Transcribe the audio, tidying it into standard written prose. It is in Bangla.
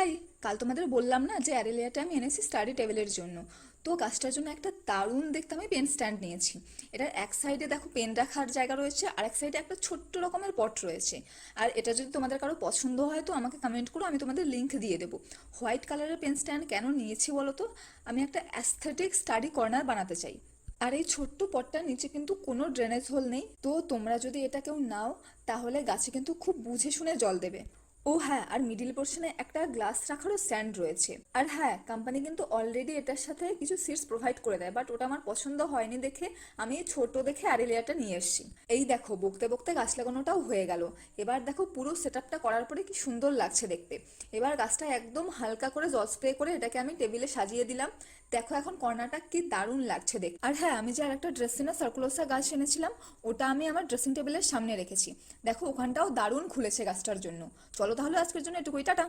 হাই, কাল তোমাদের বললাম না যে অ্যারেলিয়াটা আমি এনেছি স্টাডি টেবিলের জন্য। তো কাজটার জন্য একটা দারুণ দেখতে আমি পেন স্ট্যান্ড নিয়েছি। এটার এক সাইডে দেখো পেন রাখার জায়গা রয়েছে, আর এক সাইডে একটা ছোট্ট রকমের পট রয়েছে। আর এটা যদি তোমাদের কারো পছন্দ হয় তো আমাকে কমেন্ট করো, আমি তোমাদের লিঙ্ক দিয়ে দেবো। হোয়াইট কালারের পেন স্ট্যান্ড কেন নিয়েছি বলো তো? আমি একটা অ্যাস্থেটিক স্টাডি কর্নার বানাতে চাই। আর এই ছোট্ট পটটার নিচে কিন্তু কোনো ড্রেনেজ হোল নেই, তো তোমরা যদি এটা কেউ নাও তাহলে গাছে কিন্তু খুব বুঝে শুনে জল দেবে। ও হ্যাঁ, আর মিডিল পোর্শনে একটা গ্লাস রাখারও স্ট্যান্ড রয়েছে। আর হ্যাঁ, কোম্পানি কিন্তু অলরেডি এটার সাথে কিছু সিটস প্রোভাইড করে দেয়, বাট ওটা আমার পছন্দ হয়নি দেখে আমি এই ছোট দেখে অ্যারেলিয়াটা নিয়ে এসেছি। এই দেখো, বকতে বকতে গাছ লাগানোটাও হয়ে গেল। এবার দেখো পুরো সেট আপটা করার পরে কি সুন্দর লাগছে দেখতে। এবার গাছটা একদম হালকা করে জল স্প্রে করে এটাকে আমি টেবিলে সাজিয়ে দিলাম। দেখো এখন কর্নারটা কি দারুণ লাগছে দেখ। আর হ্যাঁ, আমি যে আর একটা ড্রেসিনা সার্কুলোসা গাছ এনেছিলাম, ওটা আমি আমার ড্রেসিং টেবিলের সামনে রেখেছি। দেখো ওখানটাও দারুণ খুলেছে গাছটার জন্য। চলো তাহলে আজকের জন্য এটুকুই, টাটা।